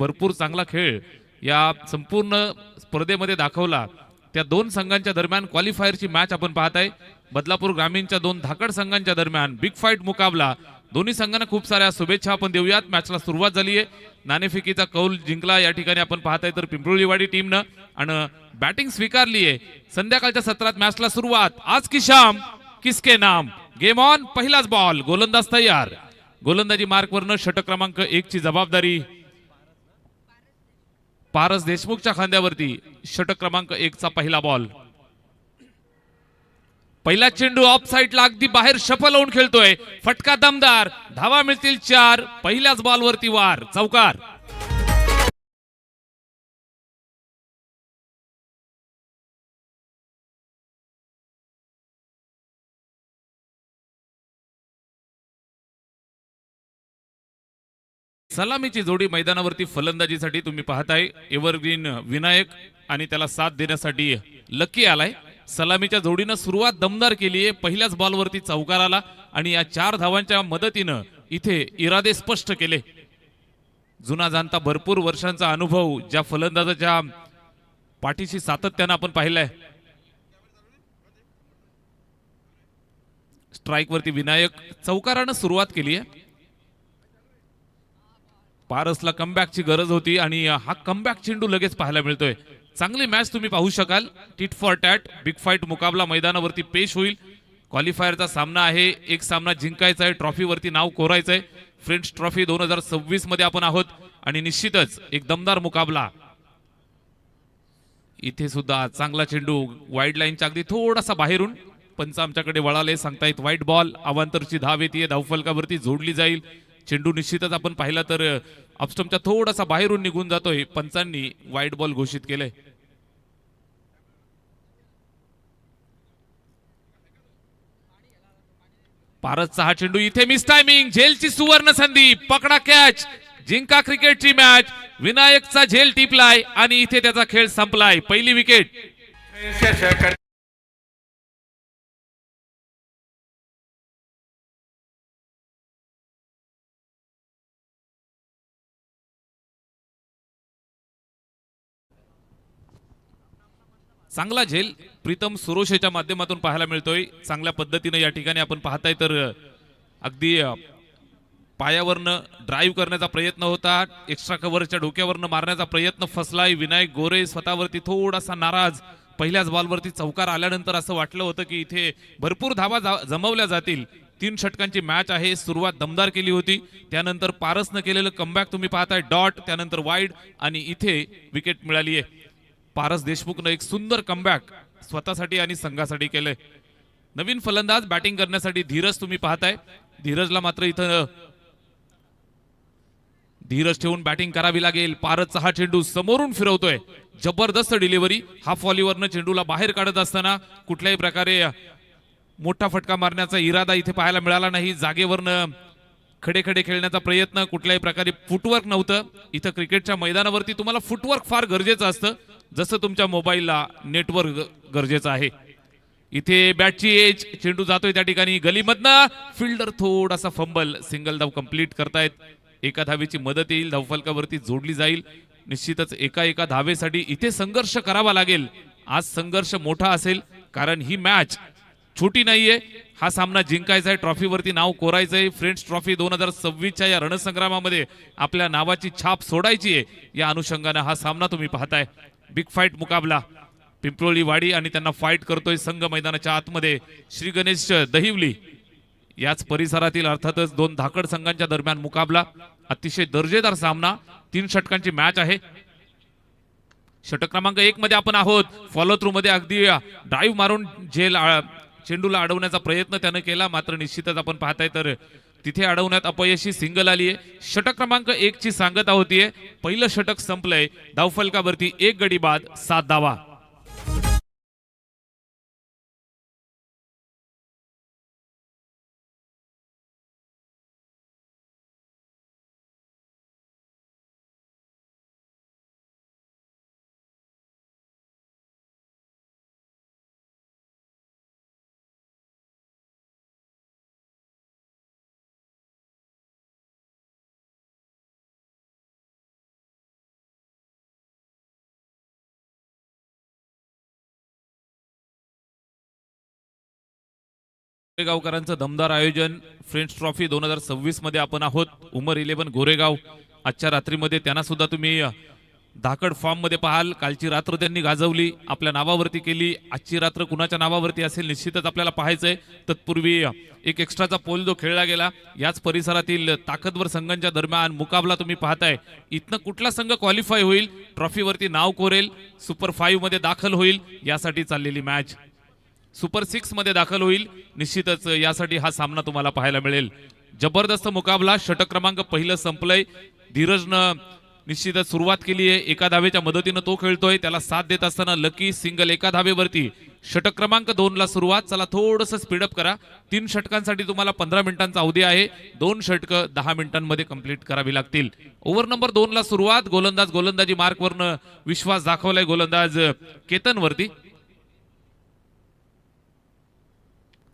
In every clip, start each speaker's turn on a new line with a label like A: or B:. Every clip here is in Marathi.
A: भरपूर चांगला खेळ या संपूर्ण स्पर्धेमध्ये दाखवला। त्या दोन संघांच्या दरम्यान क्वालिफायरची मॅच आपण पाहताय। बदलापूर ग्रामीणच्या दोन धाकड संघांच्या दरम्यान बिग फाईट मुकाबला। दोन्ही संघांना खूप साऱ्या शुभेच्छा आपण देऊयात। मॅचला सुरुवात झाली आहे। नाणेफेकीचा कौल जिंकला या ठिकाणी आपण पाहताय तर पिंपळीवाडी टीमनं आणि बॅटिंग स्वीकारली आहे। संध्याकाळच्या सत्रात मॅचला सुरुवात। आज की शाम किसके नाम, गेम ऑन। पहिलाच बॉल, गोलंदाज तयार। गोलंदाजी मार्कवरनं षटक क्रमांक 1 ची जबाबदारी पारस देशमुखच्या खांद्यावरती। षटक क्रमांक 1 चा पहिला बॉल। पहिला चेंडू ऑफ साइडला अगदी बाहेर शफल होऊन खेळतोय। फटका दमदार, धावा मिळतील 4। पहिल्याच बॉलवरती वार, चौकार। सलामीची जोडी मैदानावरती फलंदाजीसाठी तुम्ही पाहताय। एव्हरग्रीन विनायक आणि त्याला साथ देण्यासाठी लकी आलाय। सलामीच्या जोडीनं सुरुवात दमदार केली आहे। पहिल्याच बॉलवरती चौकार आला आणि या 4 धावांच्या मदतीनं इथे इरादे स्पष्ट केले। जुना जाणता भरपूर वर्षांचा अनुभव ज्या फलंदाजाच्या पाठीशी सातत्यानं आपण पाहिलंय। स्ट्राइक वरती विनायक चौकारानं सुरुवात केली आहे। पारसला कमबॅकची गरज होती आणि हा कमबॅक चेंडू लगेच पाहायला मिळतोय। चांगली मॅच तुम्ही पाहू शकाल। Tit for tat big fight मुकाबला मैदानावरती पेश होईल। क्वालिफायरचा सामना आहे। एक सामना जिंकायचा आहे, ट्रॉफीवरती नाव कोरायचंय। फ्रेंच ट्रॉफी 2026 मध्ये आपण आहोत आणि निश्चितच एक दमदार मुकाबला। इथे सुद्धा चांगला चेंडू वाईड लाईनच्या अगदी थोडासा बाहेरून पंच आमच्याकडे वळाले, सांगतायत वाईट बॉल। अवांतरची धाव येते, धावफलकावरती जोडली जाईल। चेंडू निश्चितच आपण पाहिला तर अपस्टंपच्या थोडासा बाहेरून निघून जातोय। पंचांनी वाईट बॉल घोषित केलंय। पारसचा हा चेंडू इथे मिस टायमिंग, झेलची सुवर्ण संधी, पकडा कॅच, जिंका क्रिकेटची मॅच। विनायकचा झेल टिपलाय आणि इथे त्याचा खेळ संपलाय। पहिली विकेट। चांगला झेल प्रीतम सुरोशेच्या माध्यमातून पाहायला मिळतोय। चांगल्या पद्धतीने या ठिकाणी आपण पाहताय तर अगदी पायावरनं ड्राईव्ह करण्याचा प्रयत्न होता। एक्स्ट्रा कव्हरच्या डोक्यावरनं मारण्याचा प्रयत्न फसलाय। विनायक गोरे स्वतःवरती थोडासा नाराज। पहिल्याच बॉलवरती चौकार आल्यानंतर असं वाटलं होतं की इथे भरपूर धावा जमवल्या जातील। 3 षटकांची मॅच आहे। सुरुवात दमदार केली होती, त्यानंतर पारसनं केलेलं कमबॅक तुम्ही पाहताय, डॉट, त्यानंतर वाईड आणि इथे विकेट मिळाली आहे। पारस देशमुखनं एक सुंदर कमबॅक स्वतःसाठी आणि संघासाठी केलंय। नवीन फलंदाज बॅटिंग करण्यासाठी धीरज तुम्ही पाहताय। धीरजला मात्र इथं धीरज ठेवून बॅटिंग करावी लागेल। पारसचा हा चेंडू समोरून फिरवतोय, जबरदस्त डिलिव्हरी। हाफ व्हॉलीवरनं चेंडूला बाहेर काढत असताना कुठल्याही प्रकारे मोठा फटका मारण्याचा इरादा इथे पाहायला मिळाला नाही। जागेवरनं खडे खडे खेळण्याचा प्रयत्न, कुठल्याही प्रकारे फुटवर्क नव्हतं। इथं क्रिकेटच्या मैदानावरती तुम्हाला फुटवर्क फार गरजेचं असतं, जसं तुमच्या मोबाईलला नेटवर्क गरजेचं आहे। इथे बॅटची एज, चेंडू जातोय त्या ठिकाणी गलीमधनं, फिल्डर थोडासा फंबल, सिंगल धाव कंप्लीट करतायत। एका धावेची मदत येईल, धावफलकावरती जोडली जाईल। निश्चितच एका धावेसाठी इथे संघर्ष करावा लागेल। आज संघर्ष मोठा असेल कारण ही मॅच छोटी नाहीये। हा सामना जिंकायचा आहे, ट्रॉफीवरती नाव कोरायचंय। फ्रेंच ट्रॉफी 2026च्या या रणसंग्रामामध्ये आपल्या नावाची छाप सोडायची आहे। या अनुषंगाने हा सामना तुम्ही पाहताय। बिग फाईट मुकाबला पिंपळीवाडी आणि त्यांना फाईट करतोय संघ मैदानाच्या आतमध्ये श्री गणेश दहिवली याच परिसरातील। अर्थातच 2 धाकड संघांच्या दरम्यान मुकाबला, अतिशय दर्जेदार सामना। 3 षटकांची मॅच आहे। षटक क्रमांक 1 मध्ये आपण आहोत। फॉलो थ्रू मध्ये अगदी ड्राईव्ह मारून झेल चेंडूला अडवण्याचा प्रयत्न त्यानं केला, मात्र निश्चितच आपण पाहताय तर तिथे अडवण्यात अपयशी, सिंगल आली आहे। षटक क्रमांक 1 ची सांगता होतीये। पहिलं षटक संपलंय, धावफलकावरती 1 गडी बाद, 7 धावा। गोरेगावकरांचं दमदार आयोजन फ्रेंड्स ट्रॉफी 2026 मध्ये आपण आहोत. उमर 11 गोरेगाव आजच्या रात्रीमध्ये त्यांना सुद्धा तुम्ही धाकड फॉर्म मध्ये पाहाल. कालची रात्र त्यांनी गाजवली, आपल्या नावावरती केली. आजची रात्र कुणाच्या नावावरती असेल निश्चितच आपल्याला पाहायचंय. तत्पूर्वी एक एक्स्ट्राचा पोल जो खेळला गेला, याच परिसरातील ताकदवर संघांच्या दरम्यान मुकाबला तुम्ही पाहताय. इथनं कुठला संघ क्वालिफाय होईल, ट्रॉफीवरती नाव कोरेल, सुपर 5 मध्ये दाखल होईल, यासाठी चाललेली मॅच सुपर 6 मध्ये दाखल होईल. निश्चितच यासाठी हा सामना तुम्हाला पाहायला मिळेल. जबरदस्त मुकाबला. षटक क्रमांक पहिलं संपलंय. धीरजनं निश्चितच सुरुवात केली आहे. एका धावेच्या मदतीनं तो खेळतोय. त्याला साथ देत असताना लकी सिंगल एका धावेवरती. षटक क्रमांक 2 ला सुरुवात. चला थोडंसं स्पीडअप करा. 3 षटकांसाठी तुम्हाला 15 मिनिटांचा अवधी आहे. 2 षटकं 10 मिनिटांमध्ये कंप्लीट करावी लागतील. ओव्हर नंबर 2 ला सुरुवात. गोलंदाजी मार्कवरनं विश्वास दाखवलाय गोलंदाज केतनवरती.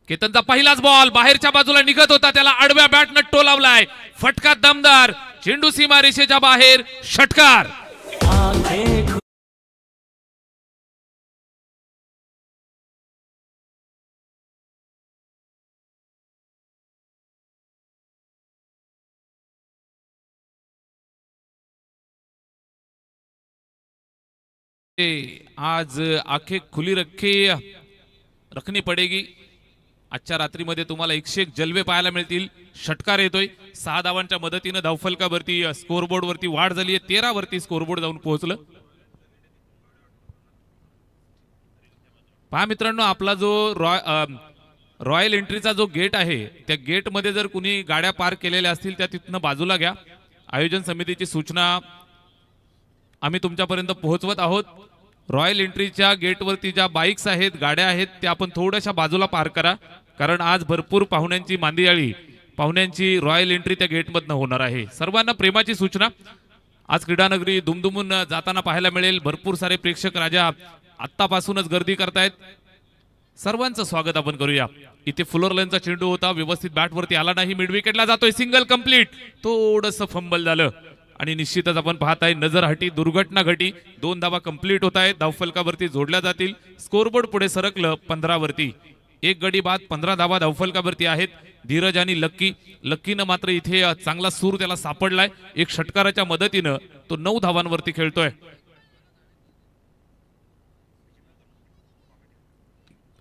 A: केतनचा पहिलाच बॉल बाहेरच्या बाजूला निघत होता, त्याला आडव्या बॅटनं टोलावलाय. फटका दमदार, चेंडू सीमा रेषेच्या बाहेर, षटकार. आज आंखें खुली रखनी पडेगी. आजच्या रात्रीमध्ये तुम्हाला 101 जलवे पाहायला मिळतील. षटकार येतोय. 6 धावांच्या मदतीनं धावफलकावरती स्कोरबोर्ड वरती वाढ झाली आहे. 13 वरती स्कोरबोर्ड जाऊन पोहोचलं. पहा मित्रांनो, आपला जो रॉयल एंट्रीचा जो गेट आहे, त्या गेट मध्ये जर कुणी गाड्या पार्क केलेल्या असतील त्या तिथनं बाजूला घ्या. आयोजन समितीची सूचना आम्ही तुमच्यापर्यंत पोहोचवत आहोत. रॉयल एंट्रीच्या गेटवरती ज्या बाईक्स आहेत, गाड्या आहेत, त्या आपण थोड्याशा बाजूला पार्क करा. कारण आज भरपूर पाहुण्यांची मांदियाळी, पाहुण्यांची रॉयल एंट्री त्या गेटमधनं होणार आहे. सर्वांना प्रेमाची सूचना. आज क्रीडानगरी दुमदुमून जाताना पाहायला मिळेल. भरपूर सारे प्रेक्षक राजा आत्तापासूनच गर्दी करतायत. सर्वांचं स्वागत आपण करूया. इथे फुलर लाईनचा चेंडू होता, व्यवस्थित बॅटवरती आला नाही. मिड विकेटला जातोय. Single complete. थोडंसं फंबल झालं आणि निश्चितच आपण पाहताय नजर हटी, दुर्घटना घटी. 2 धावा कंप्लीट होत आहेत, धावफलकावरती जोडल्या जातील. स्कोरबोर्ड पुढे सरकलं 15 वरती. 1 गडी बाद, 15 धावा धावफलकावरती आहेत. धीरज आणि लक्कीनं मात्र इथे चांगला सूर त्याला सापडलाय. एक षटकाराच्या मदतीनं तो 9 धावांवरती खेळतोय.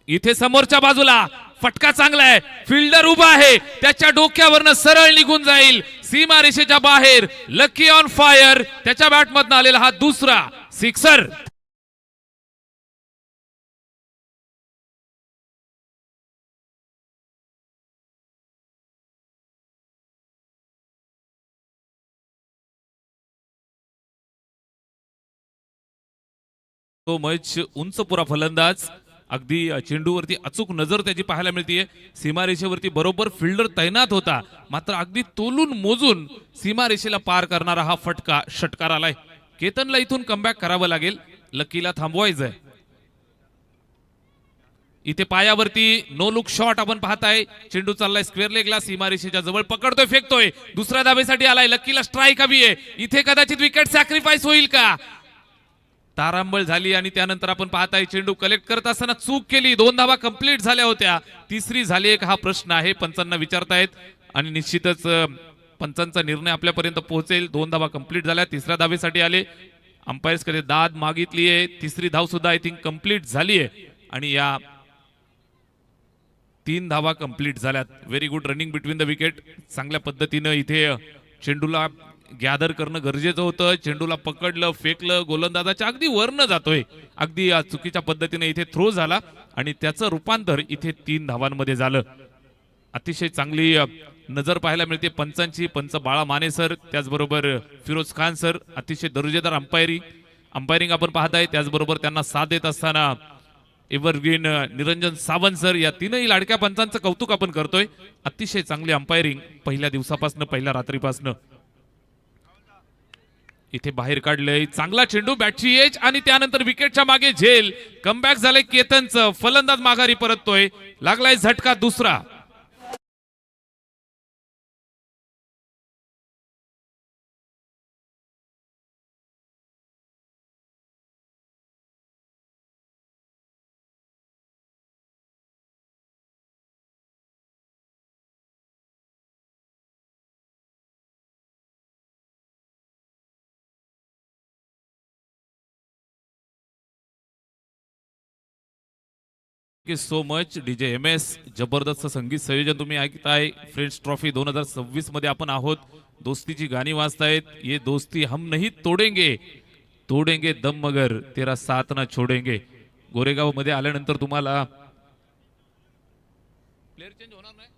A: इथे समोरच्या बाजूला फटका चांगला आहे. फिल्डर उभा आहे, त्याच्या डोक्यावरनं सरळ निघून जाईल सीमा रेषेच्या बाहेर. Lucky on fire. त्याच्या बॅटमधनं आलेला हा दुसरा सिक्सर. तो मैच उंच पुरा फलंदाज, अगदी चेंडूवरती अचूक नजर त्याची पाहायला मिळते. सीमारेषेवरती बरोबर फिल्डर तैनात होता, मात्र अगदी तोलून मोजून सीमारेषेला पार करणारा हा फटका षटकार आलाय. केतनला इथून कमबॅक करावं लागेल, लकीला थांबवायचंय. इथे पायावरती नो लुक शॉट आपण पाहताय. चेंडू चाललाय स्क्वेअर लेगला, सीमारेषेच्या जवळ पकडतोय, फेकतोय. दुसऱ्या धावेसाठी आलाय. लकीला स्ट्राईक हवी आहे. इथे कदाचित विकेट सॅक्रिफाईस होईल का? तारांबळ झाली आणि त्यानंतर आपण पाहताय चेंडू कलेक्ट करत असताना चूक केली. 2 धावा कंप्लीट झाल्या होत्या, तिसरी झाली एक, हा प्रश्न आहे पंचांना विचारतायत आणि निश्चितच पंचांचा निर्णय आपल्यापर्यंत पोहोचेल. 2 धावा कंप्लीट झाल्या, तिसऱ्या धावेसाठी आले. अंपायर्स कडे दाद मागितली आहे. तिसरी धाव सुद्धा आय थिंक कंप्लीट झाली आहे आणि या 3 धावा कंप्लीट झाल्यात. Very good running between the wicket. चांगल्या पद्धतीनं इथे चेंडूला गॅदर करणं गरजेचं होतं. चेंडूला पकडलं, फेकलं, गोलंदाजाच्या अगदी वरनं जातोय. अगदी चुकीच्या पद्धतीने इथे थ्रो झाला आणि त्याचं रूपांतर इथे 3 धावांमध्ये झालं. अतिशय चांगली नजर पाहायला मिळते पंचांची. पंच बाळा माने सर, त्याचबरोबर फिरोज खान सर, अतिशय दर्जेदार अंपायरिंग आपण पाहताय. त्याचबरोबर त्यांना साथ देत असताना एव्हरग्रीन निरंजन सावंत सर, या तीनही लाडक्या पंचांचं कौतुक आपण करतोय. अतिशय चांगली अंपायरिंग पहिल्या दिवसापासून, पहिल्या रात्रीपासून. इथे बाहेर काढलंय, चांगला चेंडू, बॅटची एज आणि त्यानंतर विकेटच्या मागे झेल. कमबॅक झालंय केतनचं. फलंदाज माघारी परततोय. लागलाय झटका दुसरा. You so much DJ M S. जबरदस्त संगीत संयोजन तुम्ही ऐकताय. फ्रेंड्स ट्रॉफी 2026 मध्ये आपण आहोत. दोस्तीची गाणी वाजतायत. ये दोस्ती हम नहीं तोडेंगे, तोडेंगे दम मगर तेरा साथ ना छोडेंगे. गोरेगाव मध्ये आल्यानंतर तुम्हाला प्लेअर चेंज होणार नाही.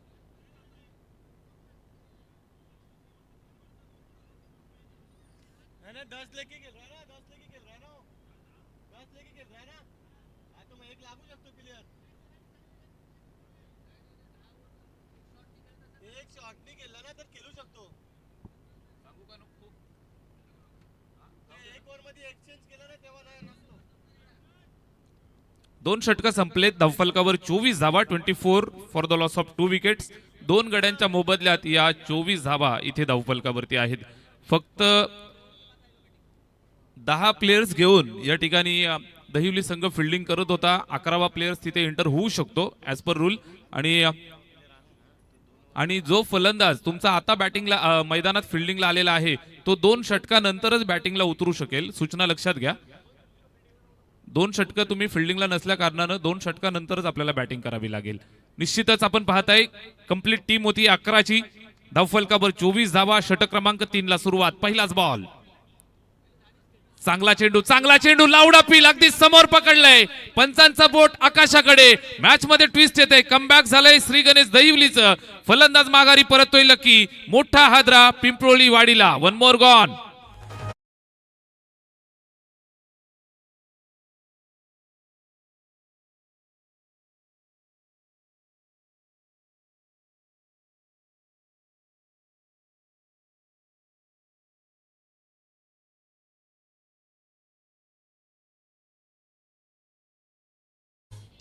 A: दोन षटक संपलेत. धावफलकावर 24 धावा, 24 for the loss of 2 wickets. दोन गड्यांच्या मोबदल्यात या 24 धावा इथे धावफलकावरती आहेत. फक्त 10 प्लेयर्स घेऊन या ठिकाणी दहिवली संघ फिल्डिंग करत होता. 11वा प्लेयर्स तिथे एंटर होऊ शकतो ऍज पर रूल. आणि जो फलंदाज तुमचा आता बॅटिंगला मैदानात फिल्डिंगला आलेला आहे तो 2 षटकानंतरच बॅटिंगला उतरू शकेल. सूचना लक्षात घ्या. 2 षटक तुम्ही फिल्डिंगला नसल्या कारणानं 2 षटकानंतरच आपल्याला बॅटिंग करावी लागेल. निश्चितच आपण पाहताय कंप्लीट टीम होती 11ची. धावफलकावर 24 धावा. षटक क्रमांक 3 ला सुरुवात. पहिलाच बॉल. चांगला चेंडू, चांगला चेंडू. लावडा पील अगदी समोर पकडलंय. पंचांचा बोट आकाशाकडे. मॅच मध्ये ट्विस्ट येते. कमबॅक झालंय श्री गणेश दहिवलीचं. फलंदाज माघारी परततोय लकी. मोठा हादरा पिंपरोली वाडीला. One more gone.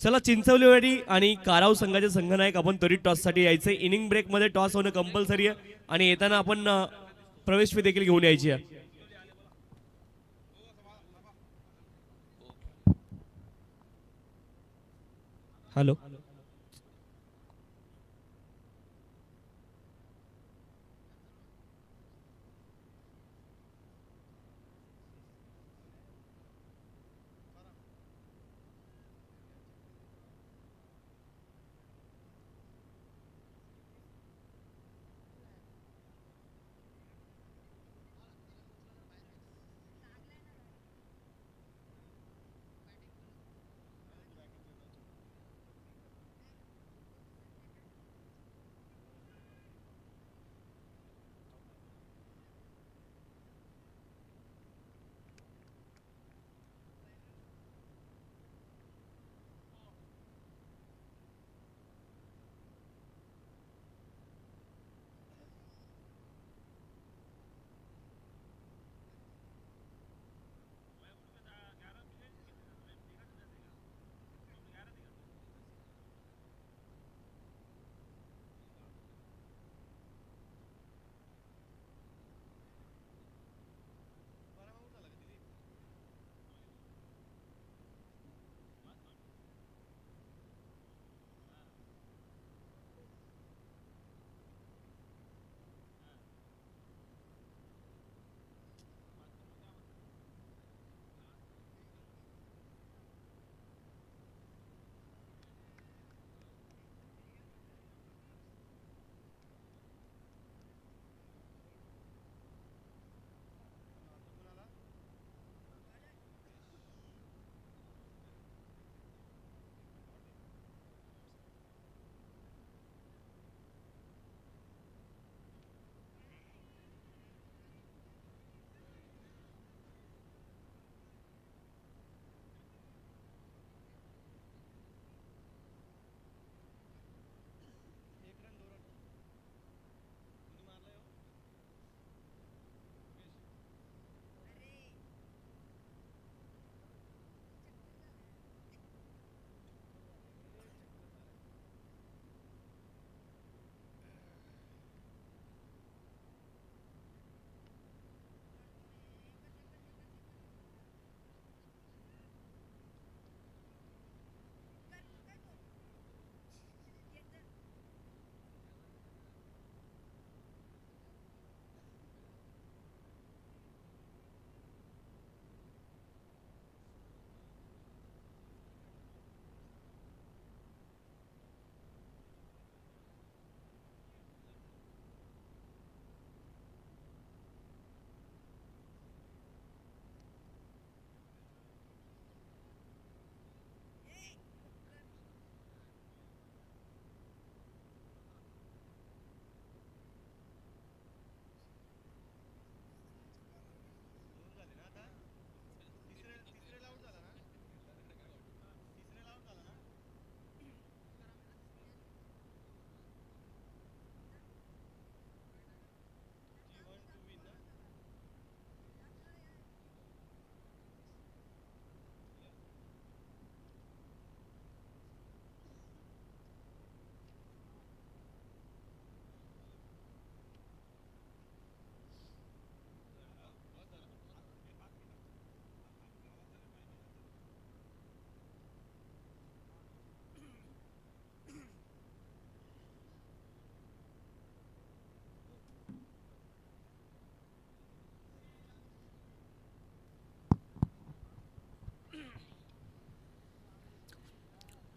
B: चला चिंचवलीवाडी आणि काराव संघाचे संघनायक आपण त्वरित टॉससाठी यायचे. इनिंग ब्रेक मध्ये टॉस होणं कंपल्सरी आहे आणि येताना आपण प्रवेश फी देखील घेऊन यायची आहे. हॅलो.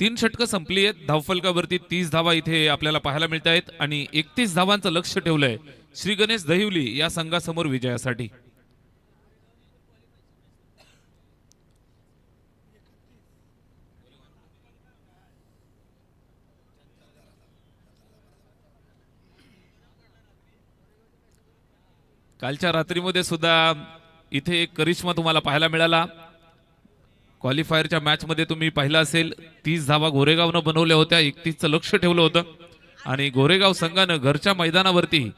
A: 3 षटकं संपली आहेत. धावफलकावरती 30 धावा इथे आपल्याला पाहायला मिळत आहेत आणि 31 धावांचं लक्ष ठेवलंय श्री गणेश दहिवली या संघासमोर विजयासाठी. कालच्या रात्रीमध्ये सुद्धा इथे एक करिश्मा तुम्हाला पाहायला मिळाला. क्वालिफायरच्या मॅच मध्ये तुम्ही पाहिलं असेल 30 धावा गोरेगावनं बनवल्या होत्या. 31चं लक्ष ठेवलं होतं आणि गोरेगाव संघानं घरच्या मैदानावरती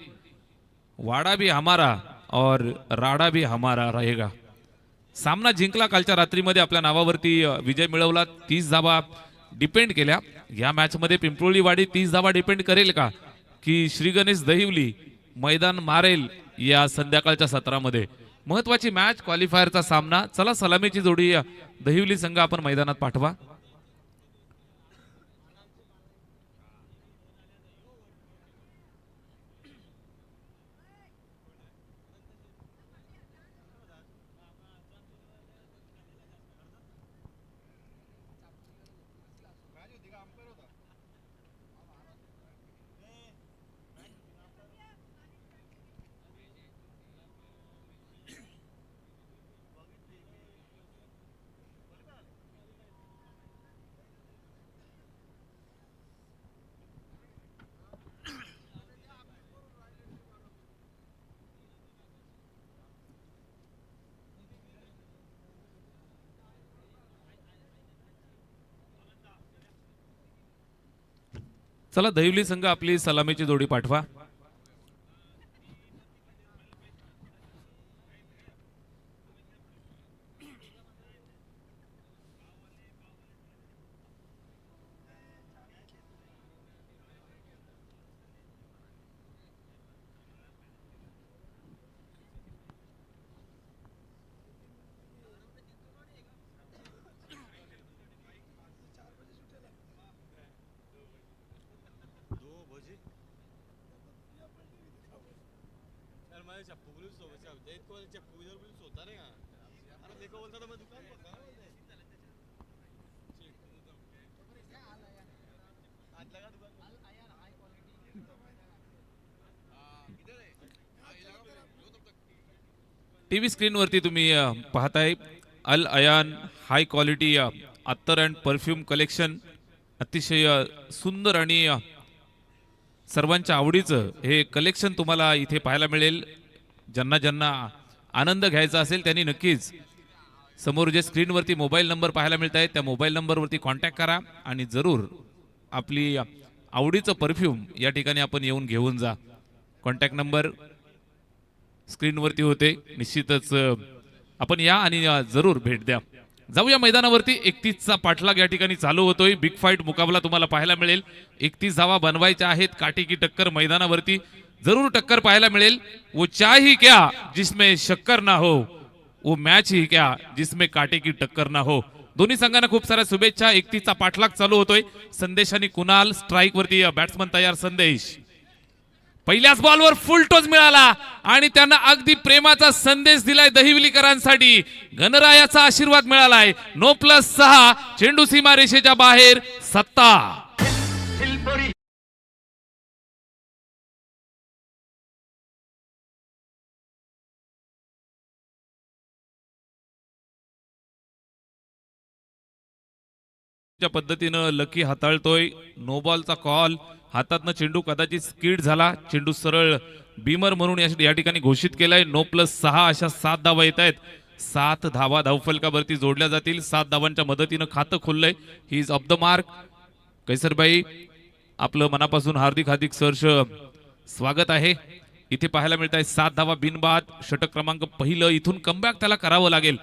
A: वाडा भी हमारा और राडा भी हमारा रहेगा सामना जिंकला. कालच्या रात्रीमध्ये आपल्या नावावरती विजय मिळवला. 30 धावा डिपेंड केल्या. या मॅच मध्ये पिंपळीवाडी 30 धावा डिपेंड करेल का की श्री गणेश दहिवली मैदान मारेल या संध्याकाळच्या सत्रामध्ये. महत्वाची मॅच, क्वालिफायरचा सामना. चला सलामीची जोडी दहिवली संघ आपण मैदानात पाठवा. चला दहिवली संघ आपली सलामीची जोडी पाठवा. टीव्ही स्क्रीनवरती तुम्ही पाहताय अल अयान हाय क्वालिटी अत्तर अँड परफ्यूम कलेक्शन. अतिशय सुंदर आणि सर्वांच्या आवडीचं हे कलेक्शन तुम्हाला इथे पाहायला मिळेल. ज्यांना ज्यांना आनंद घ्यायचा असेल त्यांनी नक्कीच समोर जे स्क्रीनवरती मोबाईल नंबर पाहायला मिळत आहेत त्या मोबाईल नंबरवरती कॉन्टॅक्ट करा आणि जरूर आपली आवडीचं परफ्यूम या ठिकाणी आपण येऊन घेऊन जा. कॉन्टॅक्ट नंबर स्क्रीनवरती होते. निश्चितच आपण या आणि जरूर भेट द्या. जाऊया मैदानावरती. 31चा पाठलाग या ठिकाणी चालू होतोय. बिग फाईट मुकाबला तुम्हाला पाहायला मिळेल. 31 धावा बनवायच्या आहेत. काठी की टक्कर मैदानावरती जरूर टक्कर पाहायला मिळेल. वो चाय ही क्या जिसमें शक्कर ना हो, वो मॅच ही क्या जिसमें काटे की टक्कर ना हो. दोन्ही संघांना खूप साऱ्या शुभेच्छा. 31चा पाठलाग चालू होतोय. संदेश आणि कुणाल स्ट्राईक वरती. बॅट्समन तयार. संदेश पहिल्याच बॉलवर फुल टॉस मिळाला आणि त्यांना अगदी प्रेमाचा संदेश दिलाय दहिवलीकरांसाठी. गणरायाचा आशीर्वाद मिळालाय. 9+6 चेंडू सीमा रेषेच्या बाहेर. सत्ता पद्धतीनं लकी हाताळतोय. नो बॉलचा कॉल. हातातनं चेंडू कदाचित स्किड झाला. चेंडू सरळ बीमर म्हणून या ठिकाणी घोषित केलाय. 9+6 अशा 7 धावा येत आहेत. 7 धावा धावफलकावरती जोडल्या जातील. 7 धावांच्या मदतीनं खातं खोललंय. He is off the mark. कैसरबाई आपलं मनापासून हार्दिक हार्दिक सहर्ष स्वागत आहे. इथे पाहायला मिळत आहे 7 धावा बिनबाद. षटक क्रमांक पहिलं. इथून कमबॅक त्याला करावं लागेल.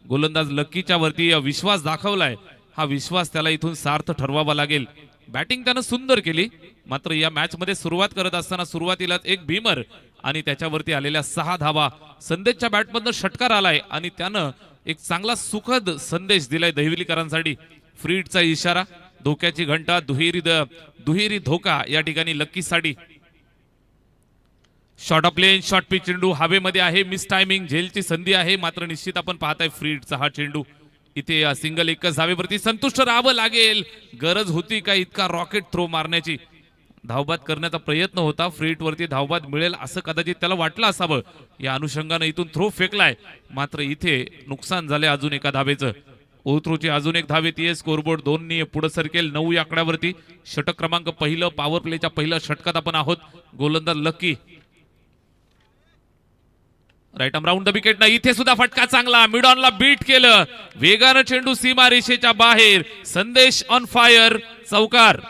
A: गोलंदाज लकीच्या वरती विश्वास दाखवलाय. हा विश्वास त्याला इथून सार्थ ठरवावा लागेल. बॅटिंग त्यानं सुंदर केली. मात्र या मॅच मध्ये सुरुवात करत असताना सुरुवातीलाच एक भीमर आणि त्याच्यावरती आलेल्या 6 धावा. संदेशच्या बॅटमधनं षटकार आलाय आणि त्यानं एक चांगला सुखद संदेश दिलाय दहिवलीकरांसाठी. फ्रीडचा इशारा. धोक्याची घंटा. दुहेरी धोका या ठिकाणी लक्कीसाठी. Short of length. Short pitch चेंडू हवेमध्ये आहे. Miss timing. झेलची संधी आहे. मात्र निश्चित आपण पाहताय फ्रीडचा हा चेंडू इथे सिंगल एकच धावेवरती संतुष्ट राहावं लागेल. गरज होती का इतका रॉकेट थ्रो मारण्याची? धावबाद करण्याचा प्रयत्न होता, फ्रीट वरती धावबाद मिळेल असं कदाचित त्याला वाटलं असावं. या अनुषंगाने इथून थ्रो फेकलाय, मात्र इथे नुकसान झाले अजून एका धावेचं. ओथ्रोची अजून एक धावे ती स्कोरबोर्ड 2 पुढे सरकेल 9 या आकड्यावरती. षटक क्रमांक पहिलं, पॉवर प्लेच्या पहिल्या षटकात आपण आहोत. गोलंदाज Lucky right arm round the wicket ना. इथे सुद्धा फटका चांगला, मिड ऑनला बीट केलं, वेगानं चेंडू सीमा रेषेच्या बाहेर. संदेश ऑन फायर, चौकार.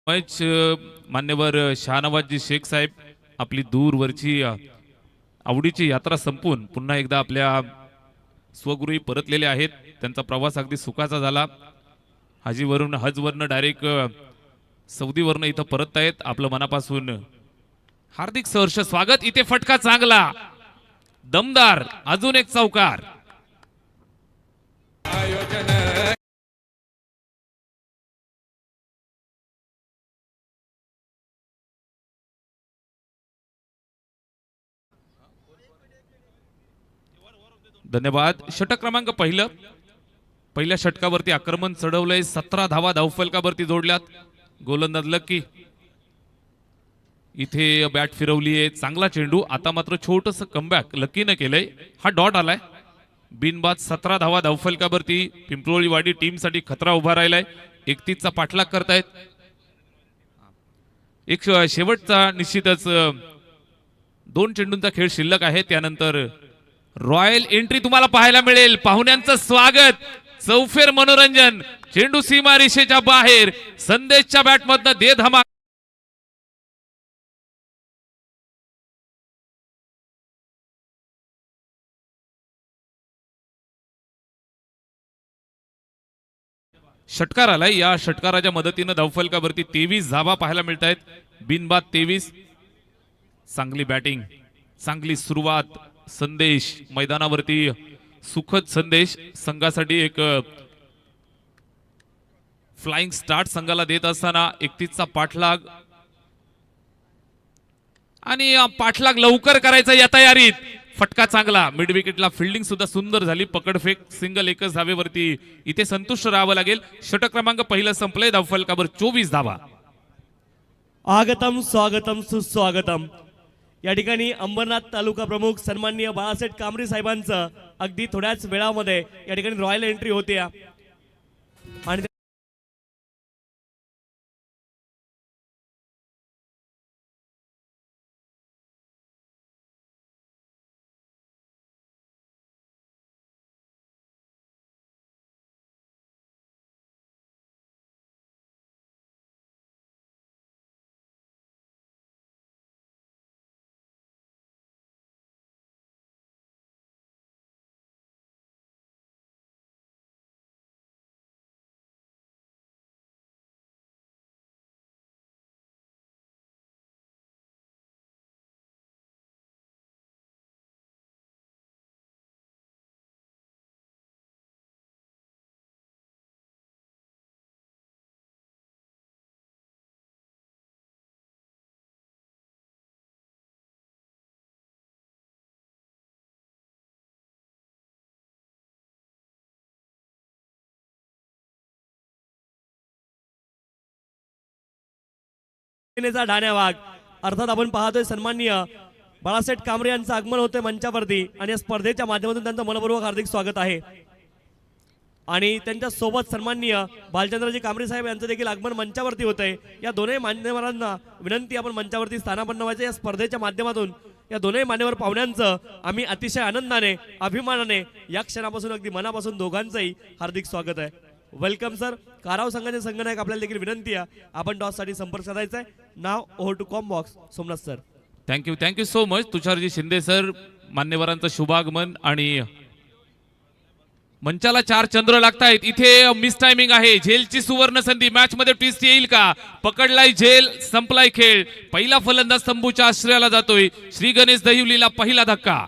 A: मॅच मान्यवर शहानवाजी शेख साहेब आपली दूरवरची आवडीची यात्रा संपून पुन्हा एकदा आपल्या स्वगृही परतलेले आहेत. त्यांचा प्रवास अगदी सुखाचा झाला. हाजीवरून हजवरनं डायरेक्ट सौदीवरनं इथं परत आहेत. आपलं मनापासून हार्दिक सहर्ष स्वागत. इथे फटका चांगला, दमदार, अजून एक चौकार. धन्यवाद. षटक क्रमांक पहिलं, पहिल्या षटकावरती आक्रमण चढवलंय. 17 धावा धावफलकावरती जोडल्यात. गोलंदाज लकी इथे बॅट फिरवली आहे, चांगला चेंडू. आता मात्र छोटस कमबॅक लकीनं केलंय. हा डॉट आलाय बिनबाद. 17 धावा धावफलकावरती पिंपरोळीवाडी टीम साठी खतरा उभा राहिलाय. 31 चा पाठलाग करतायत. एक शेवटचा निश्चितच 2 चेंडूंचा खेळ शिल्लक आहे. त्यानंतर रॉयल एंट्री तुम्हाला पाहायला मिळेल. पाहुण्यांचं स्वागत, चौफेर मनोरंजन. चेंडू सीमा रेषेच्या बाहेर. संदेशच्या बॅटमधनं दे धमाका. षटकार आलाय. या षटकाराच्या मदतीनं धावफलकावरती 23 धावा पाहायला मिळत आहेत. बिनबाद 23. चांगली बॅटिंग, चांगली सुरुवात. संदेश मैदानावरती सुखद संदेश संघासाठी एक फ्लाइंग स्टार्ट संघाला देत असताना 31 चा पाठलाग आणि पाठलाग लवकर करायचा या तयारीत. फटका चांगला, मिड विकेटला फिल्डिंग सुद्धा सुंदर झाली. पकडफेक सिंगल एकच धावेवरती इथे संतुष्ट राहावं लागेल. षटक क्रमांक पहिलं संपलंय. धावफलकावर 24 धावा.
B: आगतम स्वागतम सुस्वागतम. या ठिकाणी अंबरनाथ तालुका प्रमुख सन्माननीय बाळासाहेब कांबरी साहेबांचं अगदी थोड्याच वेळामध्ये या ठिकाणी रॉयल एंट्री होते आणि ढाण्या वाघ अर्थात आपण पाहतोय सन्माननीय बाळासाहेब कांबरे यांचं आगमन होतंय मंचावरती आणि या स्पर्धेच्या माध्यमातून त्यांचं मनपूर्वक हार्दिक स्वागत आहे. आणि त्यांच्या सोबत सन्माननीय बालचंद्रजी कांबरे साहेब यांचं देखील आगमन मंचावरती होतंय. या दोन्ही मान्यवरांना विनंती आपण मंचावरती स्थानापन्न व्हायचं. या स्पर्धेच्या माध्यमातून या दोन्ही मान्यवर पाहुण्यांचं आम्ही अतिशय आनंदाने अभिमानाने या क्षणापासून अगदी मनापासून दोघांचंही हार्दिक स्वागत आहे. Welcome sir. काराव संघाचे संघनायक आपल्याला देखील विनंती आहे आपण टॉस साठी संपर्क साधायचा आहे. नाव over to comm box Somnath sir.
A: Thank you so much तुषारजी शिंदे सर. मान्यवरांचं शुभागमन आणि मंचाला 4 चंद्र लागतायत. इथे मिस टायमिंग आहे. झेलची सुवर्ण संधी. मॅच मध्ये ट्विस्ट येईल का? पकडलाय झेल, संपलाय खेळ. पहिला फलंदाज तंबूच्या आश्रयाला जातोय. श्री गणेश दहिवलीला पहिला धक्का.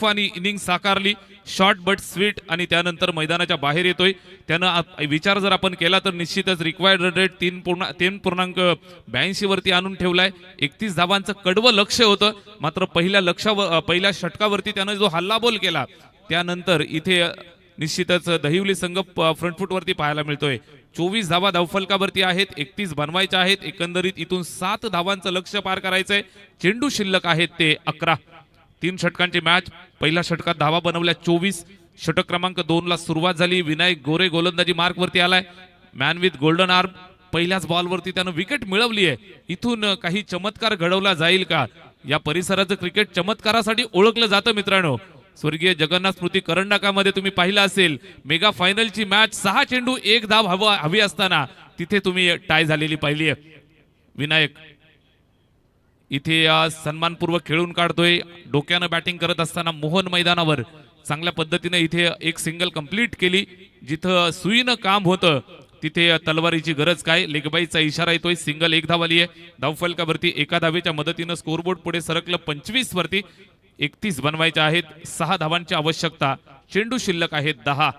A: आणि इनिंग साकारली, शॉर्ट बट स्वीट, आणि त्यानंतर मैदानाच्या बाहेर येतोय. त्यानं विचार जर आपण केला तर निश्चितच रिक्वायर्ड रन रेट 3.82 वरती आणून ठेवलाय. 31 धावांचं कडवं लक्ष होतं, मात्र पहिल्या षटकावरती त्यानं जो हल्लाबोल केला त्यानंतर इथे निश्चितच दहिवली संघ फ्रंट फुटवरती पाहायला मिळतोय. 24 धावा धावफलकावरती आहेत, 31 बनवायच्या आहेत. एकंदरीत इथून 7 धावांचं लक्ष पार करायचंय. चेंडू शिल्लक आहेत ते 11. 3 षटकांची मॅच. पहिल्या षटकात धावा बनवल्या 24. षटक क्रमांक 2 ला सुरुवात झाली. विनायक गोरे गोलंदाजी मार्क वरती आलाय. Man with golden arm. पहिल्याच बॉलवरती त्यानं विकेट मिळवली आहे. इथून काही चमत्कार घडवला जाईल का? या परिसराचं क्रिकेट चमत्कारासाठी ओळखलं जातं मित्रांनो. स्वर्गीय जगन्नाथ स्मृती करंडकामध्ये तुम्ही पाहिलं असेल, मेगा फायनलची मॅच 6 चेंडू 1 धाव हवी असताना तिथे तुम्ही टाय झालेली पाहिली आहे. विनायक इथे सन्मानपूर्वक खेळून काढतोय. डोक्यानं बॅटिंग करत असताना मोहन मैदानावर चांगल्या पद्धतीने इथे एक सिंगल कंप्लीट केली. जिथं सुईनं काम होतं तिथे तलवारीची गरज काय? लेगबाईचा इशारा येतोय. सिंगल 1 धाव आली आहे. धावफलकावरती एका धावेच्या मदतीनं स्कोरबोर्ड पुढे सरकलं 25 वरती. 31 बनवायच्या आहेत. 6 धावांची आवश्यकता. चेंडू शिल्लक आहेत 10.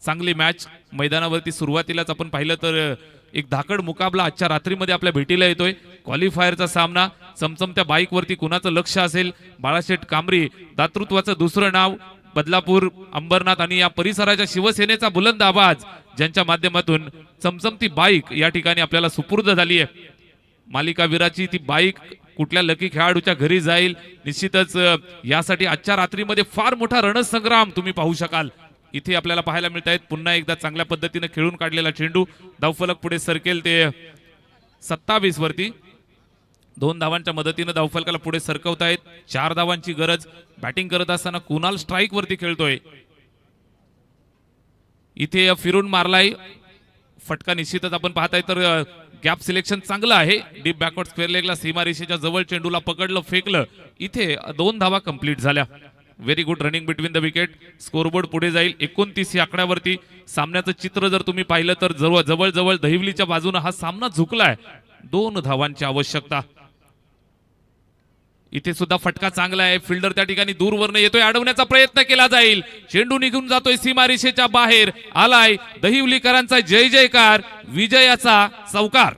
A: चांगली मॅच मैदानावरती सुरुवातीलाच आपण पाहिलं तर एक धाकड मुकाबला आजच्या रात्रीमध्ये आपल्या भेटीला येतोय. क्वालिफायरचा सामना. चमचमत्या बाईकवरती कुणाचं लक्ष असेल? बाळाशेठ कांबरी, दातृत्वाचं दुसरं नाव, बदलापूर, अंबरनाथ आणि या परिसराच्या शिवसेनेचा बुलंद आवाज, ज्यांच्या माध्यमातून चमचमती बाईक या ठिकाणी आपल्याला सुपूर्द झाली आहे. मालिका वीराची ती बाईक कुठल्या लकी खेळाडूच्या घरी जाईल? निश्चितच यासाठी आजच्या रात्रीमध्ये फार मोठा रणसंग्राम तुम्ही पाहू शकाल. इथे आपल्याला पाहायला मिळत आहेत. पुन्हा एकदा चांगल्या पद्धतीने खेळून काढलेला चेंडू. धावफलक पुढे सरकेल ते 27 वरती. 2 धावांच्या मदतीने धावफलकाला पुढे सरकवतायत. 4 धावांची गरज. बॅटिंग करत असताना कुणाल स्ट्राईक वरती खेळतोय. इथे फिरून मारलाय फटका. निश्चितच आपण पाहताय तर गॅप सिलेक्शन चांगलं आहे. डीप बॅकवर्ड स्क्वेअर लेगला सीमारेषेच्या जवळ चेंडूला पकडलं, फेकलं. इथे 2 धावा कंप्लीट झाल्या. Very good running between the wicket. Scoreboard पुढे जाईल 29 या आकड्यावरती. सामन्याचं चित्र जर तुम्ही पाहिलं तर जवळ दहिवलीच्या बाजूने हा सामना झुकलाय. 2 धावांची आवश्यकता. इथे सुद्धा फटका चांगला आहे. फिल्डर त्या ठिकाणी दूरवरनं येतोय. अडवण्याचा प्रयत्न केला जाईल. चेंडू निघून जातोय सीमारेषेच्या बाहेर. आलाय दहिवलीकरांचा जय जयकार, विजयाचा चौकार.